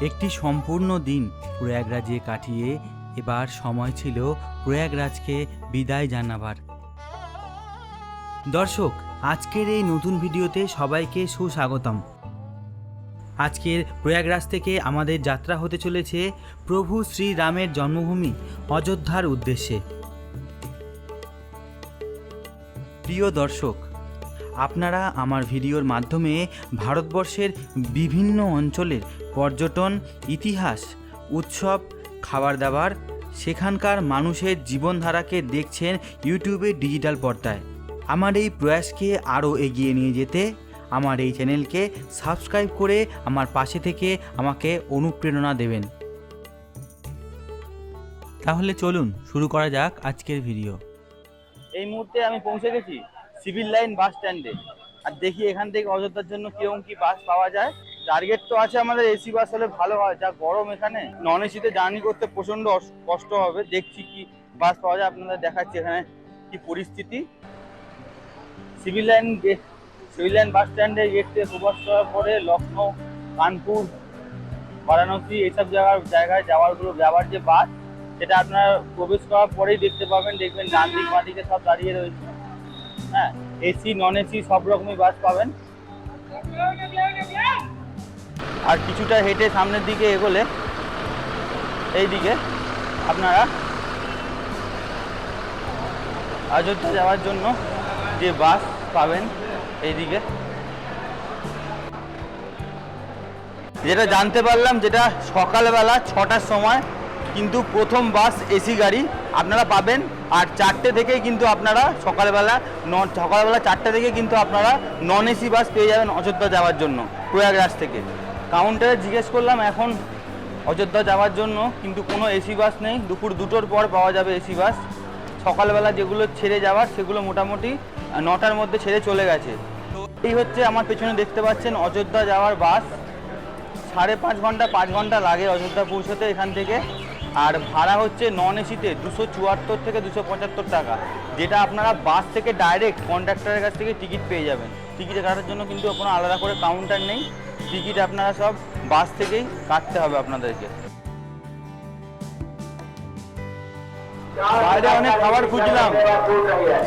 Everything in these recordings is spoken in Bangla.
একটি সম্পূর্ণ দিন প্রয়াগরাজে কাটিয়ে এবার সময় ছিল প্রয়াগরাজকে বিদায় জানাবার। দর্শক, আজকের এই নতুন ভিডিওতে সবাইকে সুস্বাগতম। আজকের প্রয়াগরাজ থেকে আমাদের যাত্রা হতে চলেছে প্রভু শ্রীরামের জন্মভূমি অযোধ্যার উদ্দেশ্যে। প্রিয় দর্শক, আপনারা আমার ভিডিওর মাধ্যমে ভারতবর্ষের বিভিন্ন অঞ্চলের পর্যটন, ইতিহাস, উৎসব, খাবার দাবার, সেখানকার মানুষের জীবনধারাকে দেখছেন ইউটিউবের ডিজিটাল পর্দায়। আমার এই প্রয়াসকে আরও এগিয়ে নিয়ে যেতে আমার এই চ্যানেলকে সাবস্ক্রাইব করে আমার পাশে থেকে আমাকে অনুপ্রেরণা দেবেন। তাহলে চলুন শুরু করা যাক আজকের ভিডিও। এই মুহূর্তে আমি পৌঁছে গেছি সিভিল লাইন বাস স্ট্যান্ডে। আর দেখি এখান থেকে অযোধ্যার জন্য কিরকম কি বাস পাওয়া যায়। টার্গেট তো আছে আমাদের এসি বাস হলে ভালো হয়, যা গরম এখানে, নন এসিতে জার্নি করতে প্রচণ্ড কষ্ট হবে। দেখছি কি বাস পাওয়া যায়, আপনাদের দেখাচ্ছি এখানে কি পরিস্থিতি। সিভিল লাইন বাস স্ট্যান্ডে গেট থেকে প্রবেশ করার পরে লখনৌ, কানপুর, বারাণসী এইসব জায়গায় যাওয়ার যে বাস, সেটা আপনারা প্রবেশ করার পরেই দেখতে পাবেন। দেখবেন ডান দিক বাঁ দিকে সব দাঁড়িয়ে রয়েছে। হ্যাঁ, এসি নন এসি সব রকমই বাস পাবেন। আর কিছুটা হেঁটে সামনের দিকে এগোলে এই দিকে আপনারা অযোধ্যা যাওয়ার জন্য যে বাস পাবেন এইদিকে। যেটা জানতে পারলাম, যেটা সকালবেলা 6টার সময় কিন্তু প্রথম বাস এসি গাড়ি আপনারা পাবেন। আর 4টে থেকেই কিন্তু আপনারা সকালবেলা 4টে থেকে কিন্তু আপনারা নন এসি বাস পেয়ে যাবেন অযোধ্যা যাওয়ার জন্য প্রয়াগরাজ থেকে। কাউন্টারে জিজ্ঞেস করলাম এখন অযোধ্যা যাওয়ার জন্য, কিন্তু কোনো এসি বাস নেই। দুপুর 2টোর পর পাওয়া যাবে এসি বাস। সকালবেলা যেগুলো ছেড়ে যাওয়ার সেগুলো মোটামুটি 9টার মধ্যে ছেড়ে চলে গেছে। তো এই হচ্ছে আমার পেছনে দেখতে পাচ্ছেন অযোধ্যা যাওয়ার বাস। 5.5 ঘন্টা 5 ঘন্টা লাগে অযোধ্যা পৌঁছতে এখান থেকে। আর ভাড়া হচ্ছে নন এসিতে 274 থেকে 275 টাকা, যেটা আপনারা বাস থেকে ডাইরেক্ট কন্ডাক্টরের কাছ থেকে টিকিট পেয়ে যাবেন। টিকিট কাটার জন্য কিন্তু কোনো আলাদা করে কাউন্টার নেই, টিকিট আপনারা সব বাস থেকেই কাটতে হবে আপনাদেরকে। বাইরে অনেক খাবার খুঁজলাম,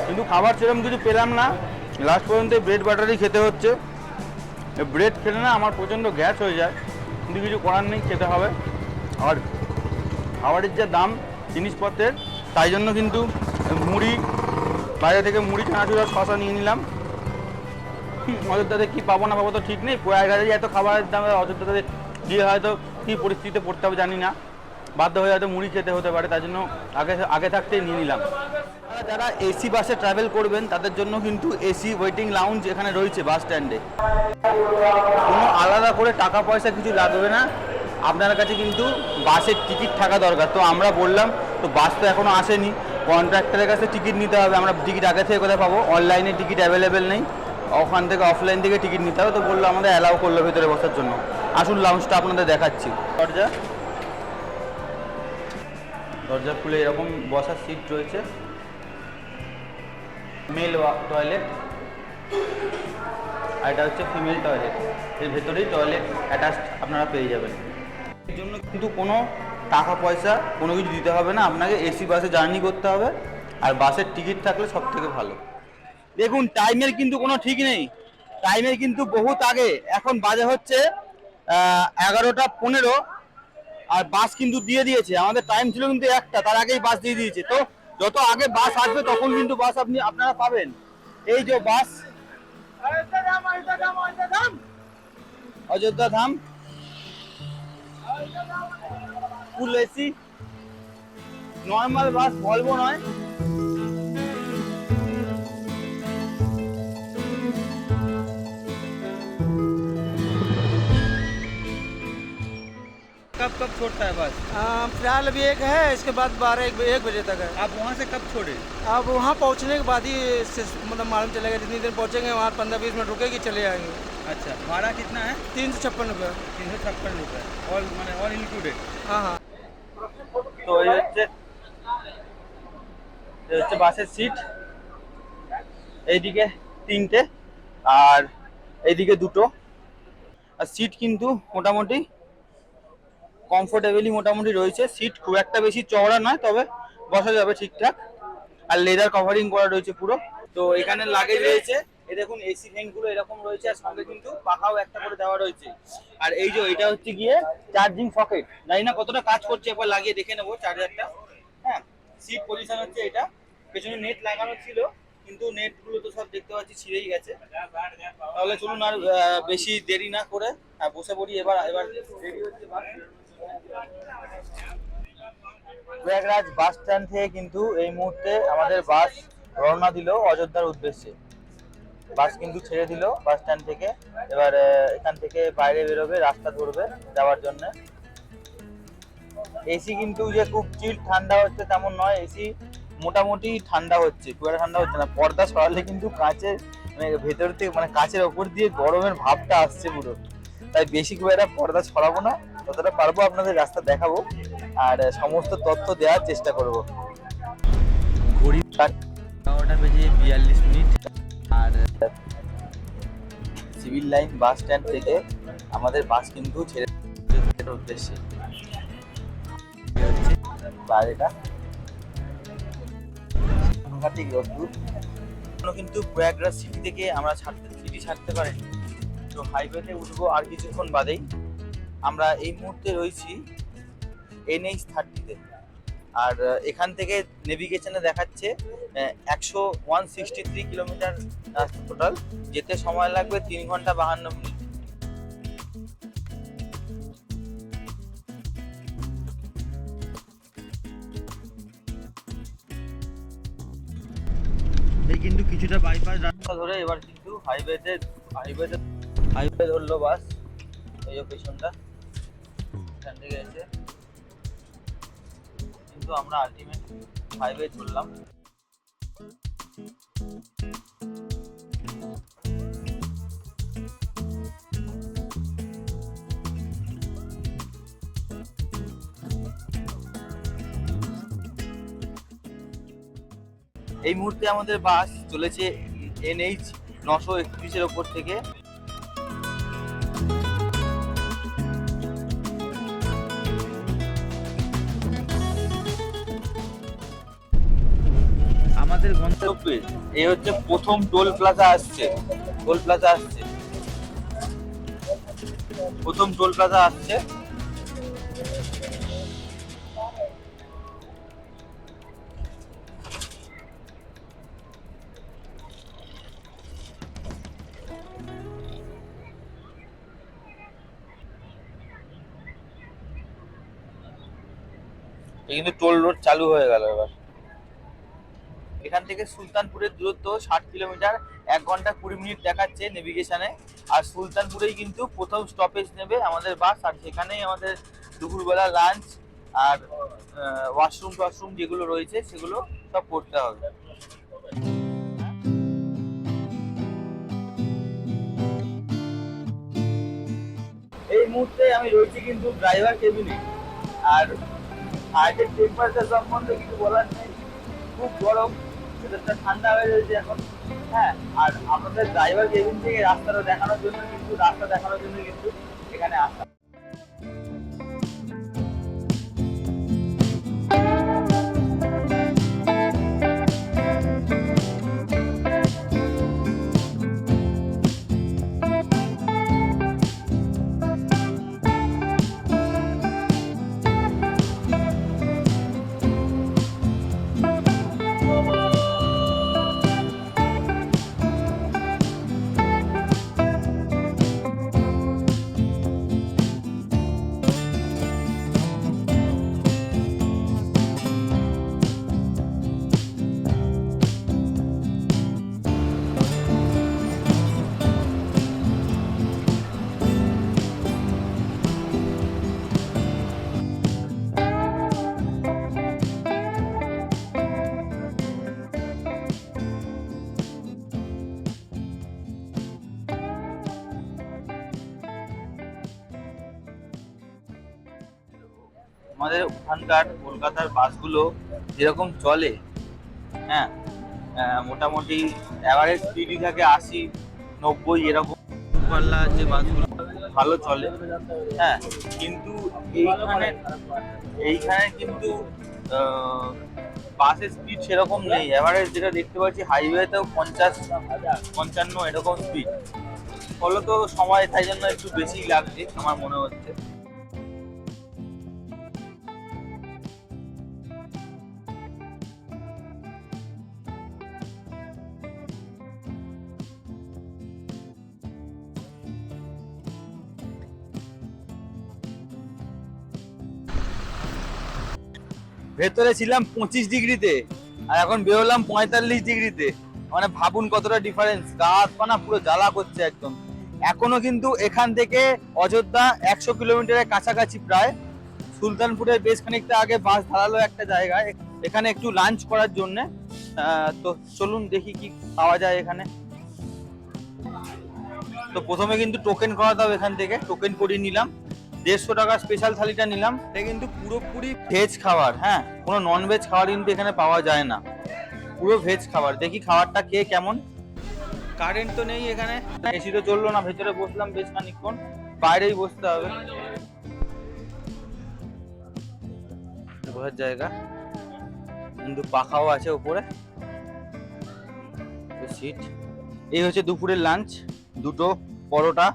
কিন্তু খাবার সেরকম কিছু পেলাম না। লাস্ট পর্যন্ত ব্রেড বাটারই খেতে হচ্ছে। ব্রেড খেলে না আমার প্রচণ্ড গ্যাস হয়ে যায়, কিন্তু কিছু করার নেই, খেতে হবে। আর খাবারের যে দাম জিনিসপত্রের, তাই জন্য কিন্তু মুড়ি, বাইরে থেকে মুড়ি, চানাচুর আর শশা নিয়ে নিলাম। অযোধ্যাতে কী পাবো না পাবো তো ঠিক নেই। প্রয়াগরাজে এত খাবারের দামে অযোধ্যাতে গিয়ে হয়তো কী পরিস্থিতিতে পড়তে হবে জানি না, বাধ্য হয়ে হয়তো মুড়ি খেতে হতে পারে, তার জন্য আগে থাকতেই নিয়ে নিলাম। যারা এসি বাসে ট্রাভেল করবেন তাদের জন্য কিন্তু এসি ওয়েটিং লাউঞ্জ এখানে রয়েছে বাস স্ট্যান্ডে। কোনো আলাদা করে টাকা পয়সা কিছু লাগবে না, আপনার কাছে কিন্তু বাসের টিকিট থাকা দরকার। তো আমরা বললাম, তো বাস তো এখনও আসেনি, কন্ট্রাক্টরের কাছে টিকিট নিতে হবে। আমরা টিকিট আগে থেকে কোথায় পাবো? অনলাইনে টিকিট অ্যাভেলেবেল নেই, ওখান থেকে অফলাইন থেকে টিকিট নিতে হবে। তো বললো আমাদের অ্যালাউ করলো ভেতরে বসার জন্য। আসুন লাউঞ্জটা আপনাদের দেখাচ্ছি। দরজা খুলে এরকম বসার সিট রয়েছে, মেল টয়লেট, আর এটা হচ্ছে ফিমেল টয়লেট। এর ভেতরেই টয়লেট অ্যাটাচড আপনারা পেয়ে যাবেন। এর জন্য কিন্তু কোনো টাকা পয়সা কোনো কিছু দিতে হবে না, আপনাকে এসি বাসে জার্নি করতে হবে। আর বাসের টিকিট থাকলে সব থেকে ভালো। দেখুন টাইমের কিন্তু কোনো ঠিক নেই, টাইমের কিন্তু বহুত আগে। এখন বাজে হচ্ছে 11টা 15, আর বাস কিন্তু দিয়ে দিয়েছে। আমাদের টাইম ছিল কিন্তু 1টা, তার আগেই বাস দিয়ে দিয়েছে। তো যত আগে বাস আসবে তখন কিন্তু বাস আপনারা পাবেন। এই যে বাস অযোধ্যা ধাম, ফুল এসি, নর্মাল বাস, ভলভো নয়। कब छोड़ता है बस? फिलहाल अभी एक है, इसके बाद 12-1 बजे तक है। आप वहाँ से कब छोड़े? अब वहाँ पहुँचने के बाद ही मतलब मालूम चलेगा, जितनी देर पहुँचेंगे वहाँ 15-20 मिनट रुकेगी, चले आएंगे। अच्छा, भाड़ा कितना है? 356 रुपये। 356 रुपये ऑल इंक्लूडेड? हाँ हाँ। তো এই হচ্ছে বাসের সিট, এইদিকে 3টে আর এইদিকে 2টো। আর সিট কিন্তু মোটামুটি কমফোর্টেবলি মোটামুটি রয়েছে, সিট খুব একটা বেশি চওড়া নয়, তবে বসা যাবে ঠিকঠাক। আর লেদার কভারিং করা রয়েছে পুরো। তো এখানে লাগেজ রয়েছে, এই দেখুন এসি ভেন্ট গুলো এরকম রয়েছে, আর সঙ্গে কিন্তু পাখাও একটা করে দেওয়া রয়েছে। আর এই যে এটা হচ্ছে গিয়ে চার্জিং সকেট, জানি না কতটা কাজ করছে, একবার লাগিয়ে দেখে নেবো চার্জারটা। হ্যাঁ, সিট পজিশন হচ্ছে এটা। পেছনে নেট লাগানো ছিল, কিন্তু নেট গুলো তো সব দেখতে পাচ্ছি ছিঁড়েই গেছে। তাহলে চলুন আর বেশি দেরি না করে বসে পড়ি। এবার এবার রেডি হচ্ছে বাস। প্রয়াগরাজ বাস স্ট্যান্ড থেকে কিন্তু এই মুহূর্তে আমাদের বাস রওনা দিল অযোধ্যার উদ্দেশ্যে। বাস কিন্তু ছেড়ে দিল বাস স্ট্যান্ড থেকে। এবার এখান থেকে বাইরে বেরোবে, রাস্তা ধরবে যাওয়ার জন্য। এসি কিন্তু যে খুব চিল ঠান্ডা হচ্ছে তেমন নয়, এসি মোটামুটি ঠান্ডা হচ্ছে, খুব একটা ঠান্ডা হচ্ছে না। পর্দা সরালে কিন্তু কাঁচের মানে ভেতর থেকে মানে কাঁচের ওপর দিয়ে গরমের ভাবটা আসছে পুরো। তাই বেশি খুব একটা পর্দা ছড়াবো না, যতটা পারবো আপনাদের রাস্তা দেখাবো আর সমস্ত তথ্য দেওয়ার চেষ্টা করব। ঘড়ি 11:42। আর সিভিল লাইন বাস স্ট্যান্ড থেকে আমাদের বাস কিন্তু ছেড়ে উদ্দেশ্যে। বাইরেটা সাংঘাতিক রোদ্দুর। কিন্তু প্রয়াগরাজ সিটি থেকে আমরা ছাড়তে পারিনি, তো হাইওয়েতে উঠবো আর কিছুক্ষণ বাদেই। আমরা এই মুহূর্তে রয়েছি NH30-তে। আর এখান থেকে নেভিগেশনে দেখাচ্ছে 163 কিলোমিটার টোটাল। যেতে সময় লাগবে 3 ঘন্টা 52 মিনিট। এই কিন্তু কিছুটা বাইপাস রাস্তা ধরে এবার কিন্তু হাইওয়ে ধরলো বাস। এই যে পেছনটা এখান থেকে এসে কিন্তু আমরা আলটিমেট হাইওয়ে ধরলাম। এই মুহূর্তে আমাদের বাস চলেছে NH931-এর ওপর থেকে। আমাদের গন্তব্যে এই হচ্ছে প্রথম টোল প্লাজা আসছে। প্রথম টোল প্লাজা আসছে। কিন্তু টোল রোড চালু হয়ে গেল এবার। এখান থেকে সুলতানপুরের দূরত্ব 60 কিলোমিটার, 1 ঘন্টা 20 মিনিট দেখাচ্ছে নেভিগেশনে। আর সুলতানপুরেই কিন্তু প্রথম স্টপেজ নেবে আমাদের বাস। আর সেখানেই আমাদের দুপুরবেলা লাঞ্চ আর ওয়াশরুম যেগুলো রয়েছে সেগুলো সব করতে হবে। এই মুহূর্তে আমি রয়েছি কিন্তু ড্রাইভার কেবিনে। আর হার্টের টেম্পারেচার সম্বন্ধে কিছু বলার নেই, খুব গরম, ভেতরটা ঠান্ডা হয়ে রয়েছে এখন। হ্যাঁ, আর আমাদের ড্রাইভার কেবিন থেকে রাস্তা দেখানোর জন্য কিন্তু এখানে আসা। আমাদের ওখানকার কলকাতার বাসগুলো যেরকম চলে, হ্যাঁ, মোটামুটি অ্যাভারেজ স্পিডই থাকে 80-90 এরকম। পাল্লা যে বাসগুলো ভালো চলে, হ্যাঁ, কিন্তু এইখানে এইখানে কিন্তু বাসের স্পিড সেরকম নেই। এভারেজ যেটা দেখতে পাচ্ছি হাইওয়েতেও 50-55 এরকম স্পিড, ফলত সময় তাই জন্য একটু বেশি লাগছে আমার মনে হচ্ছে। ভেতরে ছিলাম 25 ডিগ্রিতে আর এখন বেরোলাম 45 ডিগ্রিতে, মানে ভাবুন কতটা ডিফারেন্স। গা হাত পা না পুরো জ্বালা করছে একদম। এখনো কিন্তু এখান থেকে অযোধ্যা 100 কিলোমিটারের কাছাকাছি প্রায়। সুলতানপুরের বেশ খানিকটা আগে বাস দাঁড়ালো একটা জায়গায়, এখানে একটু লাঞ্চ করার জন্য। তো চলুন দেখি কি পাওয়া যায় এখানে। তো প্রথমে কিন্তু টোকেন করাতে হবে, এখান থেকে টোকেন করিয়ে নিলাম। 150 টাকা স্পেশাল থালিটা নিলাম। এটা কিন্তু পুরোপুরি ভেজ খাবার, হ্যাঁ, কোনো নন ভেজ খাবার কিন্তু এখানে পাওয়া যায় না, পুরো ভেজ খাবার। দেখি খাবারটা খেয়ে কেমন। কারেন্ট তো নেই এখানে, এসি তো চললো না। ভেতরে বসলাম বেশ খানিকক্ষণ, বাইরেই বসতে হবে, বসার জায়গা কিন্তু পাখাও আছে উপরে, সিট। এই হচ্ছে দুপুরের লাঞ্চ, দুটো পরোটা,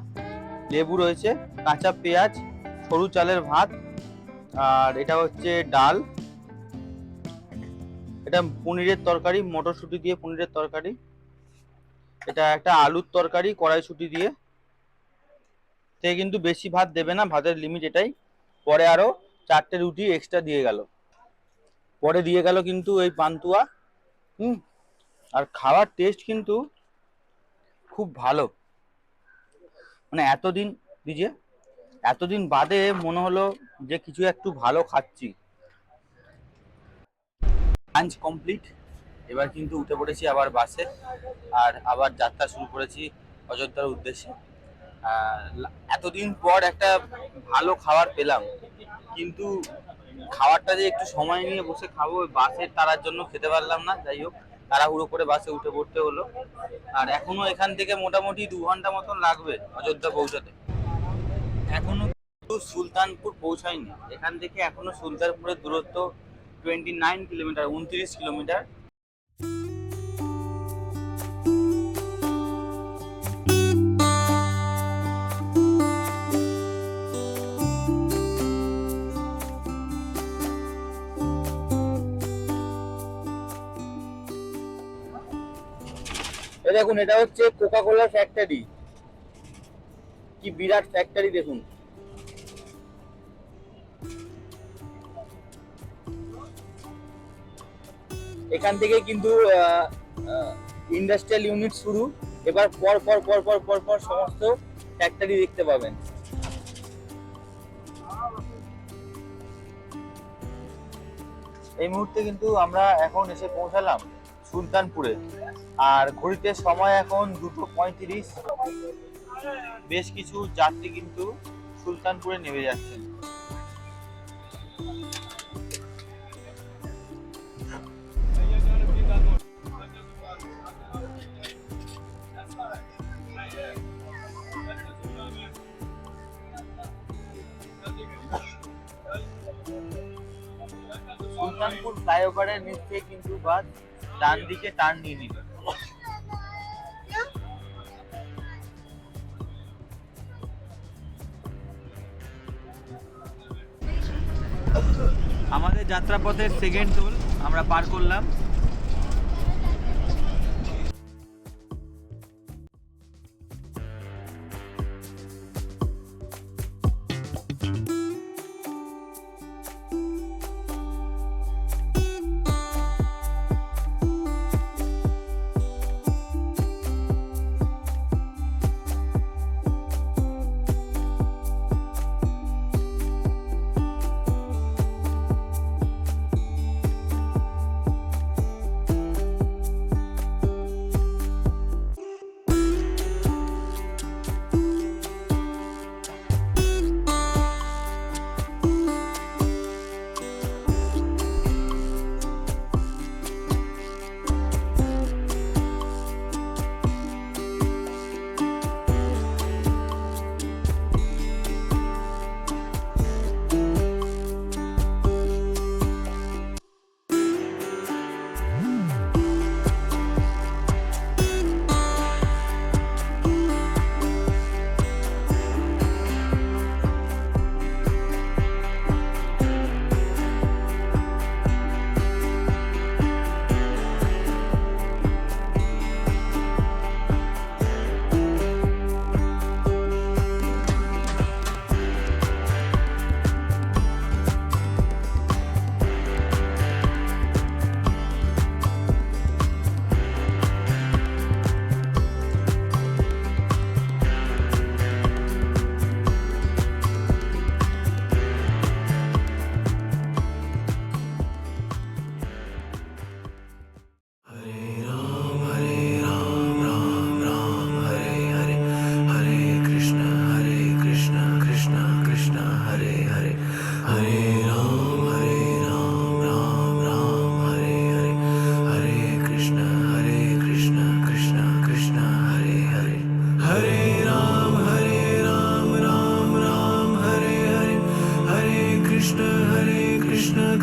লেবু রয়েছে, কাঁচা পেঁয়াজ, সরু চালের ভাত, আর এটা হচ্ছে ডাল, এটা পনিরের তরকারি, মটরশুঁটি দিয়ে পনিরের তরকারি, এটা একটা আলুর তরকারি কড়াইশুঁটি দিয়ে। সে কিন্তু বেশি ভাত দেবে না, ভাতের লিমিট এটাই। পরে আরো 4টে রুটি এক্সট্রা দিয়ে গেল, পরে দিয়ে গেল কিন্তু এই পান্তুয়া। আর খাওয়ার টেস্ট কিন্তু খুব ভালো, মানে এতদিন বাদে মনে হলো যে কিছু একটু ভালো খাচ্ছি। লাঞ্চ কমপ্লিট, এবার কিন্তু উঠে পড়েছি আবার বাসে, আর আবার যাত্রা শুরু করেছি অযোধ্যার উদ্দেশ্যে। এতদিন পর একটা ভালো খাবার পেলাম, কিন্তু খাবারটা যে একটু সময় নিয়ে বসে খাবো বাসে, তারার জন্য খেতে পারলাম না। যাই হোক, তাড়াহুড়ো করে বাসে উঠে পড়তে হলো। আর এখনো এখান থেকে মোটামুটি 2 ঘন্টা মতন লাগবে অযোধ্যা পৌঁছাতে। এখনো সুলতানপুর পৌঁছায়নি, এখান থেকে এখনো সুলতানপুরের দূরত্ব 29 কিলোমিটার, 29 কিলোমিটার। দেখুন, এটা হচ্ছে কোকা কোলার ফ্যাক্টরি, কি বিরাট ফ্যাক্টরি দেখুন। এখান থেকে কিন্তু ইন্ডাস্ট্রিয়াল ইউনিট শুরু। এবার পর পর পর পর পর পর সমস্ত ফ্যাক্টরি দেখতে পাবেন। এই মুহূর্তে কিন্তু আমরা এখন এসে পৌঁছালাম সুলতানপুরে, আর ঘড়িতে সময় এখন 2:35। বেশ কিছু যাত্রী কিন্তু সুলতানপুরে নেমে যাচ্ছেন। সুলতানপুর ফ্লাইওভারের নিচ থেকে কিন্তু বাস ডান দিকে টার্ন নিয়ে নিল। আমাদের যাত্রাপথের সেকেন্ড টোল আমরা পার করলাম।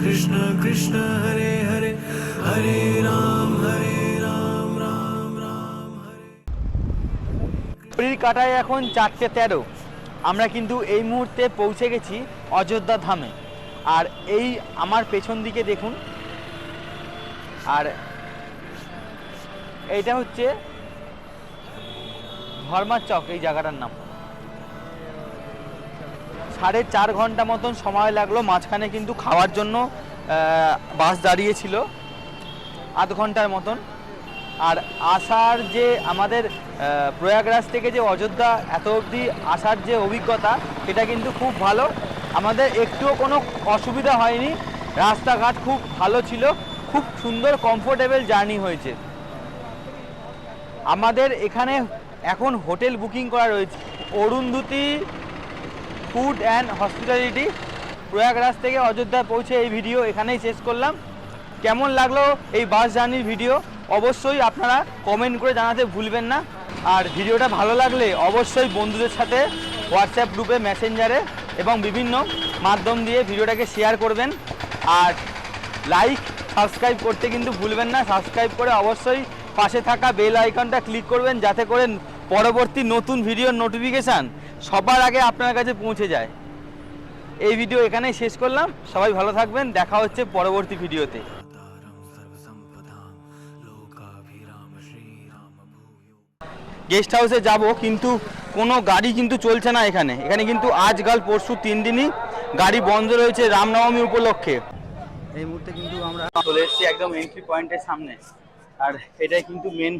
कृष्ण कृष्ण हरे हरे हरे राम राम राम हरे। ঘড়ির কাঁটায় এখন 4:13। আমরা কিন্তু এই মুহূর্তে পৌঁছে গেছি অযোধ্যা ধামে। আর এই আমার পেছন দিকে দেখুন, আর এইটা হচ্ছে ধর্মার চক, এই জায়গাটার নাম। 4.5 ঘন্টা মতন সময় লাগলো, মাঝখানে কিন্তু খাওয়ার জন্য বাস দাঁড়িয়েছিল আধ ঘন্টার মতন। আর আসার যে আমাদের প্রয়াগরাজ থেকে যে অযোধ্যা এত অবধি আসার যে অভিজ্ঞতা, সেটা কিন্তু খুব ভালো। আমাদের একটুও কোনো অসুবিধা হয়নি, রাস্তাঘাট খুব ভালো ছিল, খুব সুন্দর কমফোর্টেবল জার্নি হয়েছে। আমাদের এখানে এখন হোটেল বুকিং করা রয়েছে, Arundhati food and hospitality. Prayagraj থেকে অযোধ্যা পৌঁছে এই ভিডিও এখানেই শেষ করলাম। কেমন লাগলো এই বাস জার্নির ভিডিও অবশ্যই আপনারা কমেন্ট করে জানাতে ভুলবেন না। আর ভিডিওটা ভালো লাগলে অবশ্যই বন্ধুদের সাথে হোয়াটসঅ্যাপ গ্রুপে, মেসেঞ্জারে এবং বিভিন্ন মাধ্যম দিয়ে ভিডিওটাকে শেয়ার করবেন। আর লাইক সাবস্ক্রাইব করতে কিন্তু ভুলবেন না। সাবস্ক্রাইব করে অবশ্যই পাশে থাকা বেল আইকনটা ক্লিক করবেন, যাতে করে পরবর্তী নতুন ভিডিওর নোটিফিকেশান সবার আগে আপনার কাছে পৌঁছে যায়। এই ভিডিও এখানেই শেষ করলাম। সবাই ভালো থাকবেন, দেখা হচ্ছে পরবর্তী ভিডিওতে। গেস্ট হাউসে যাব, কিন্তু কোনো গাড়ি কিন্তু চলছে না এখানে। এখানে কিন্তু আজকাল পরশু 3 দিনই গাড়ি বন্ধ রয়েছে রামনবমী উপলক্ষে। এই মুহূর্তে কিন্তু আমরা চলে এসেছি একদম এন্ট্রি পয়েন্টের সামনে। আর এটাই কিন্তু মেন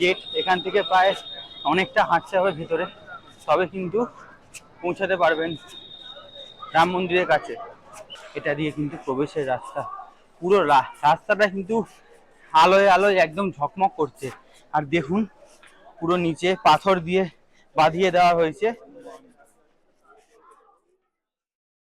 গেট। এখান থেকে প্রায় অনেকটা হাঁটতে হবে ভিতরে, তবে কিন্তু পৌঁছাতে পারবেন রাম মন্দিরের কাছে। এটা দিয়ে কিন্তু প্রবেশের রাস্তা। পুরো রাস্তাটা কিন্তু আলোয় আলোয় একদম ঝকমক করছে। আর দেখুন, পুরো নিচে পাথর দিয়ে বাঁধিয়ে দেওয়া হয়েছে।